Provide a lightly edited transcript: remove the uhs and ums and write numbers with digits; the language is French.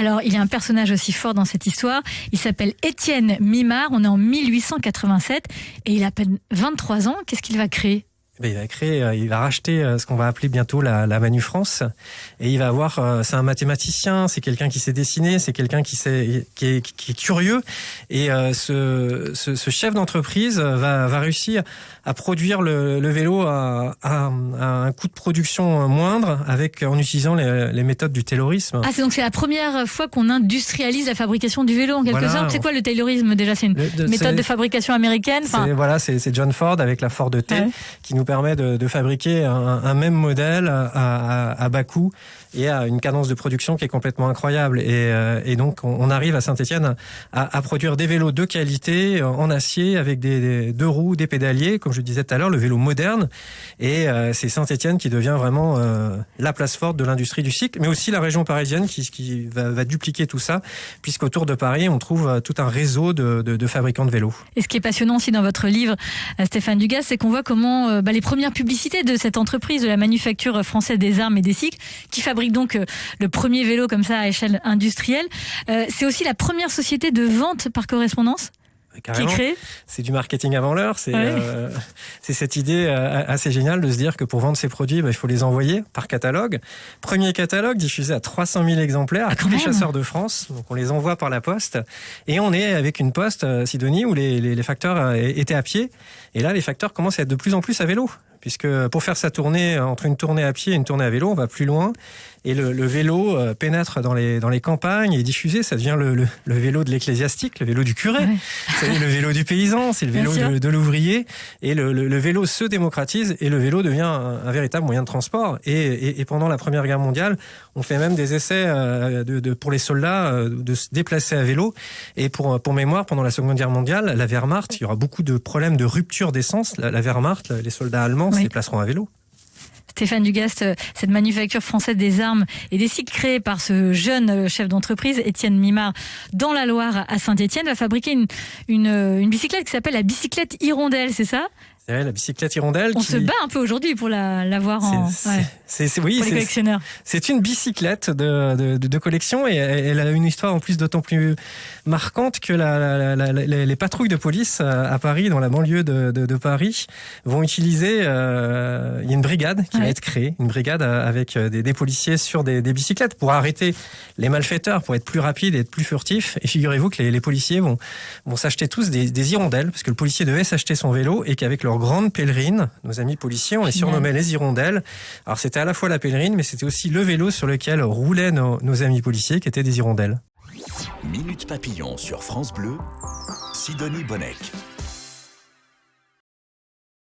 Alors, il y a un personnage aussi fort dans cette histoire. Il s'appelle Étienne Mimard. On est en 1887 et il a à peine 23 ans. Qu'est-ce qu'il va créer ? Il va racheter ce qu'on va appeler bientôt la Manu France, et il va avoir, c'est un mathématicien, c'est quelqu'un qui sait dessiner, c'est quelqu'un qui est curieux, et ce chef d'entreprise va réussir à produire le vélo à un coût de production moindre, en utilisant les méthodes du taylorisme. Ah, c'est la première fois qu'on industrialise la fabrication du vélo en quelque sorte. C'est quoi le taylorisme déjà ? C'est une méthode de fabrication américaine. C'est John Ford avec la Ford T qui nous permet de fabriquer un même modèle à bas coût et à une cadence de production qui est complètement incroyable. Et donc, on arrive à Saint-Étienne à produire des vélos de qualité en acier avec des deux roues, des pédaliers, comme je disais tout à l'heure, le vélo moderne. Et c'est Saint-Étienne qui devient vraiment la place forte de l'industrie du cycle, mais aussi la région parisienne qui va dupliquer tout ça, puisqu'autour de Paris, on trouve tout un réseau de fabricants de vélos. Et ce qui est passionnant aussi dans votre livre, Stéphane Dugas, c'est qu'on voit comment les premières publicités de cette entreprise, de la manufacture française des armes et des cycles, qui fabrique donc le premier vélo comme ça à échelle industrielle. C'est aussi la première société de vente par correspondance qui est créée. C'est du marketing avant l'heure. C'est cette idée assez géniale de se dire que pour vendre ses produits, il faut les envoyer par catalogue. Premier catalogue diffusé à 300 000 exemplaires à tous les chasseurs de France. Donc on les envoie par la poste. Et on est avec une poste, Sidonie, où les facteurs étaient à pied. Et là, les facteurs commencent à être de plus en plus à vélo. Puisque pour faire sa tournée, entre une tournée à pied et une tournée à vélo, on va plus loin. Et le vélo pénètre dans les campagnes et est diffusé. Ça devient le vélo de l'ecclésiastique, le vélo du curé. Ouais. C'est le vélo du paysan, c'est le vélo de l'ouvrier. Et le vélo se démocratise et le vélo devient un véritable moyen de transport. Et pendant la Première Guerre mondiale, on fait même des essais pour les soldats de se déplacer à vélo. Et pour mémoire, pendant la Seconde Guerre mondiale, la Wehrmacht, il y aura beaucoup de problèmes de rupture d'essence. La Wehrmacht, les soldats allemands se déplaceront à vélo. Stéphane Dugast, cette manufacture française des armes et des cycles créée par ce jeune chef d'entreprise, Étienne Mimard, dans la Loire à Saint-Étienne, va fabriquer une bicyclette qui s'appelle la bicyclette Hirondelle, c'est ça ? C'est la bicyclette Hirondelle. On se bat un peu aujourd'hui pour l'avoir pour les collectionneurs. C'est une bicyclette de collection et elle a une histoire en plus d'autant plus marquante que les patrouilles de police à Paris, dans la banlieue de Paris, vont utiliser. Il y a une brigade qui va être créée, une brigade avec des policiers sur des bicyclettes pour arrêter les malfaiteurs, pour être plus rapides et être plus furtifs. Et figurez-vous que les policiers vont s'acheter tous des hirondelles, parce que le policier devait s'acheter son vélo et qu'avec leur grande pèlerine, nos amis policiers, on les surnommait les hirondelles. Alors c'était à la fois la pèlerine, mais c'était aussi le vélo sur lequel roulaient nos amis policiers, qui étaient des hirondelles. Minute Papillon sur France Bleu, Sidonie Bonnec.